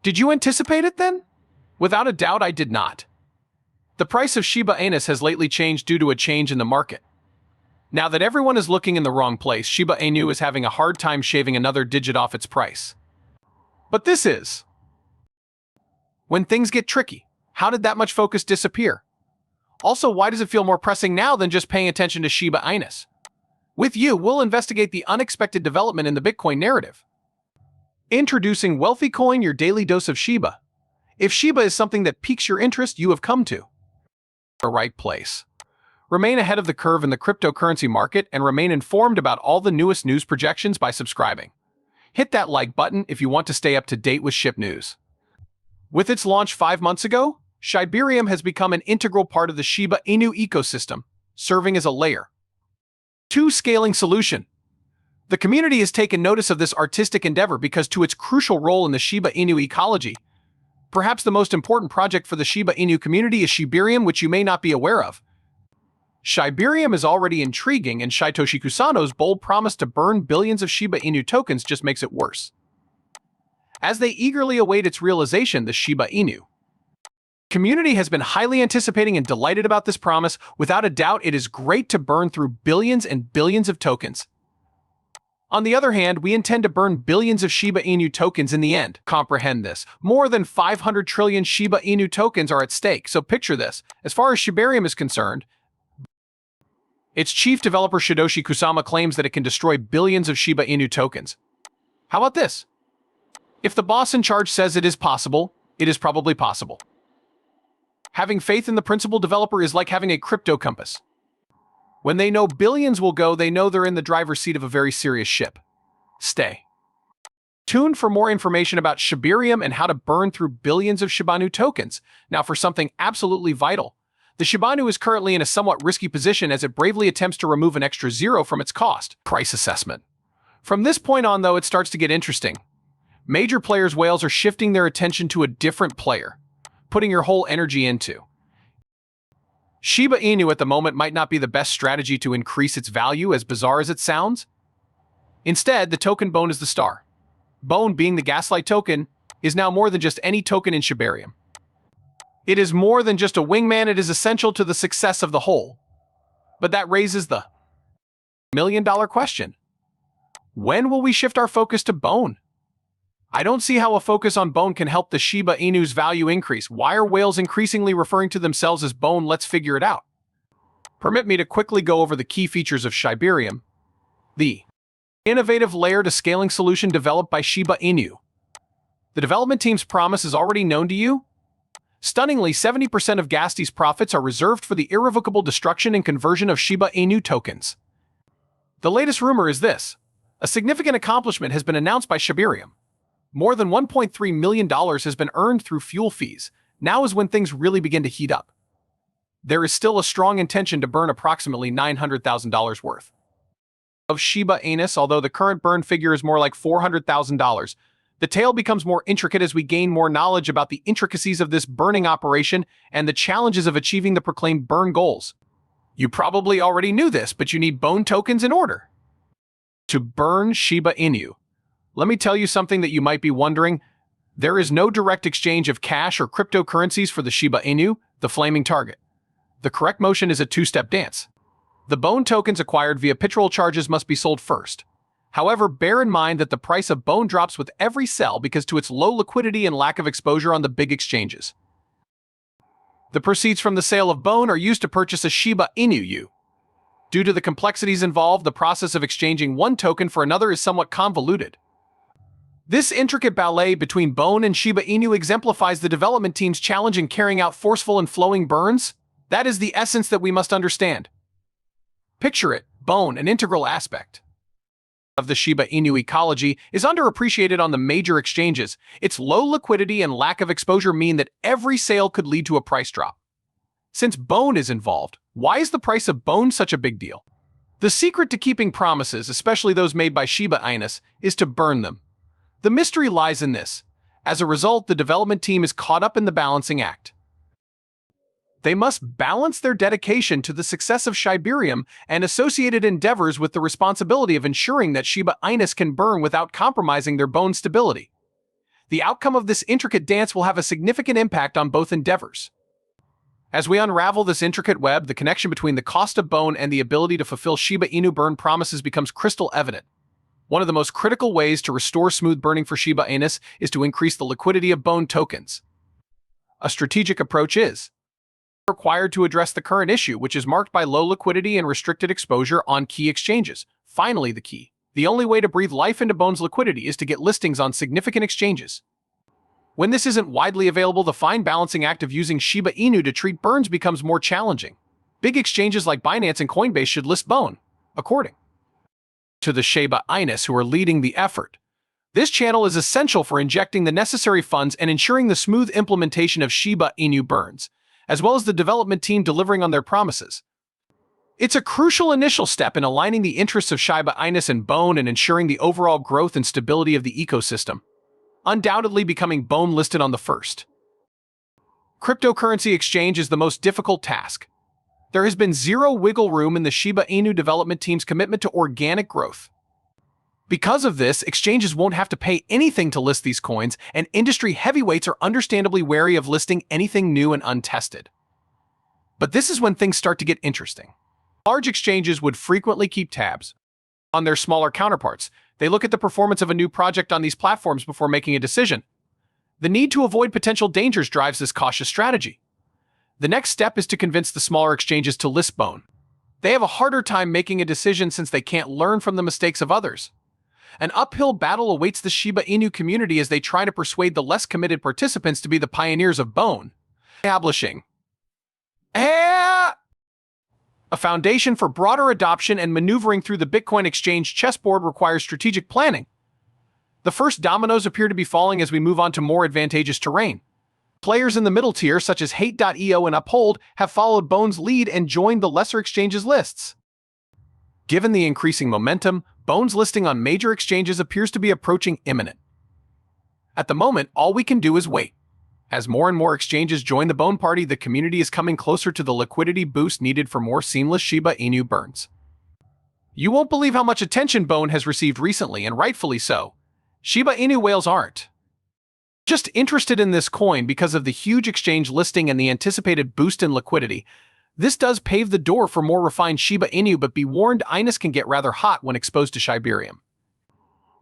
Did you anticipate it then? Without a doubt, I did not. The price of Shiba Inu has lately changed due to a change in the market. Now that everyone is looking in the wrong place, Shiba Inu is having a hard time shaving another digit off its price. But this is when things get tricky. How did that much focus disappear? Also, why does it feel more pressing now than just paying attention to Shiba Inu? With you, we'll investigate the unexpected development in the Bitcoin narrative. Introducing Wealthy Coin, your daily dose of Shiba. If Shiba is something that piques your interest, you have come to the right place. Remain ahead of the curve in the cryptocurrency market and remain informed about all the newest news projections by subscribing. Hit that like button if you want to stay up to date with SHIB news. With its launch 5 months ago, Shiba Inu has become an integral part of the Shiba Inu ecosystem, serving as a layer 2 scaling solution. The community has taken notice of this artistic endeavor because to its crucial role in the Shiba Inu ecology. Perhaps the most important project for the Shiba Inu community is Shiba Inu, which you may not be aware of. Shiba Inu is already intriguing, and Shytoshi Kusano's bold promise to burn billions of Shiba Inu tokens just makes it worse. As they eagerly await its realization, the Shiba Inu community has been highly anticipating and delighted about this promise. Without a doubt, it is great to burn through billions and billions of tokens. On the other hand, we intend to burn billions of Shiba Inu tokens in the end. Comprehend this. More than 500 trillion Shiba Inu tokens are at stake, so picture this. As far as Shiba Inu is concerned, its chief developer Shytoshi Kusama claims that it can destroy billions of Shiba Inu tokens. How about this? If the boss in charge says it is possible, it is probably possible. Having faith in the principal developer is like having a crypto compass. When they know billions will go, they know they're in the driver's seat of a very serious ship. Stay tuned for more information about Shiba Inu and how to burn through billions of Shiba Inu tokens. Now for something absolutely vital. The Shiba Inu is currently in a somewhat risky position as it bravely attempts to remove an extra zero from its cost. Price assessment. From this point on, though, it starts to get interesting. Major players' whales are shifting their attention to a different player, putting your whole energy into. Shiba Inu at the moment might not be the best strategy to increase its value, as bizarre as it sounds. Instead, the token Bone is the star. Bone, being the Gaslight token, is now more than just any token in Shiba Inu. It is more than just a wingman, it is essential to the success of the whole. But that raises the million-dollar question. When will we shift our focus to Bone? I don't see how a focus on Bone can help the Shiba Inu's value increase. Why are whales increasingly referring to themselves as Bone? Let's figure it out. Permit me to quickly go over the key features of Shiba Inu. The innovative layer to scaling solution developed by Shiba Inu. The development team's promise is already known to you. Stunningly, 70% of Gasti's profits are reserved for the irrevocable destruction and conversion of Shiba Inu tokens. The latest rumor is this. A significant accomplishment has been announced by Shiba Inu. More than $1.3 million has been earned through fuel fees. Now is when things really begin to heat up. There is still a strong intention to burn approximately $900,000 worth of Shiba Inu, although the current burn figure is more like $400,000. The tale becomes more intricate as we gain more knowledge about the intricacies of this burning operation and the challenges of achieving the proclaimed burn goals. You probably already knew this, but you need Bone tokens in order to burn Shiba Inu. Let me tell you something that you might be wondering. There is no direct exchange of cash or cryptocurrencies for the Shiba Inu, the flaming target. The correct motion is a two-step dance. The Bone tokens acquired via petrol charges must be sold first. However, bear in mind that the price of Bone drops with every sell because to its low liquidity and lack of exposure on the big exchanges. The proceeds from the sale of Bone are used to purchase a Shiba Inu. Due to the complexities involved, the process of exchanging one token for another is somewhat convoluted. This intricate ballet between Bone and Shiba Inu exemplifies the development team's challenge in carrying out forceful and flowing burns. That is the essence that we must understand. Picture it, Bone, an integral aspect of the Shiba Inu ecology, is underappreciated on the major exchanges. Its low liquidity and lack of exposure mean that every sale could lead to a price drop. Since Bone is involved, why is the price of Bone such a big deal? The secret to keeping promises, especially those made by Shiba Inu, is to burn them. The mystery lies in this. As a result, the development team is caught up in the balancing act. They must balance their dedication to the success of Shiba Inu and associated endeavors with the responsibility of ensuring that Shiba Inu can burn without compromising their Bone stability. The outcome of this intricate dance will have a significant impact on both endeavors. As we unravel this intricate web, the connection between the cost of BONE and the ability to fulfill Shiba Inu burn promises becomes crystal evident. One of the most critical ways to restore smooth burning for Shiba Inus is to increase the liquidity of BONE tokens. A strategic approach is required to address the current issue, which is marked by low liquidity and restricted exposure on key exchanges. Finally, the only way to breathe life into BONE's liquidity is to get listings on significant exchanges. When this isn't widely available, the fine balancing act of using Shiba Inu to treat burns becomes more challenging. Big exchanges like Binance and Coinbase should list BONE, according to the Shiba Inus who are leading the effort. This channel is essential for injecting the necessary funds and ensuring the smooth implementation of Shiba Inu burns, as well as the development team delivering on their promises. It's a crucial initial step in aligning the interests of Shiba Inus and BONE and ensuring the overall growth and stability of the ecosystem, undoubtedly becoming BONE listed on the first cryptocurrency exchange is the most difficult task. There has been zero wiggle room in the Shiba Inu development team's commitment to organic growth. Because of this, exchanges won't have to pay anything to list these coins, and industry heavyweights are understandably wary of listing anything new and untested. But this is when things start to get interesting. Large exchanges would frequently keep tabs on their smaller counterparts. They look at the performance of a new project on these platforms before making a decision. The need to avoid potential dangers drives this cautious strategy. The next step is to convince the smaller exchanges to list BONE. They have a harder time making a decision since they can't learn from the mistakes of others. An uphill battle awaits the Shiba Inu community as they try to persuade the less committed participants to be the pioneers of BONE, establishing a foundation for broader adoption and maneuvering through the Bitcoin exchange chessboard requires strategic planning. The first dominoes appear to be falling as we move on to more advantageous terrain. Players in the middle tier, such as Hate.io and Uphold, have followed BONE's lead and joined the lesser exchanges' lists. Given the increasing momentum, BONE's listing on major exchanges appears to be approaching imminent. At the moment, all we can do is wait. As more and more exchanges join the BONE party, the community is coming closer to the liquidity boost needed for more seamless Shiba Inu burns. You won't believe how much attention BONE has received recently, and rightfully so. Shiba Inu whales aren't just interested in this coin because of the huge exchange listing and the anticipated boost in liquidity. This does pave the door for more refined Shiba Inu, but be warned, Inus can get rather hot when exposed to Shibarium.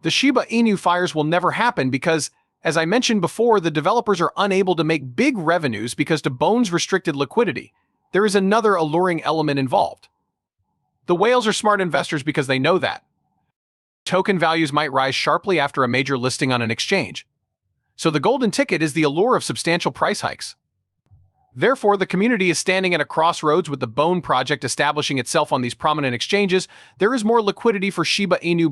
The Shiba Inu fires will never happen because, as I mentioned before, the developers are unable to make big revenues because to BONE's restricted liquidity, there is another alluring element involved. The whales are smart investors because they know that token values might rise sharply after a major listing on an exchange. So the golden ticket is the allure of substantial price hikes. Therefore, the community is standing at a crossroads with the BONE project establishing itself on these prominent exchanges. There is more liquidity for Shiba Inu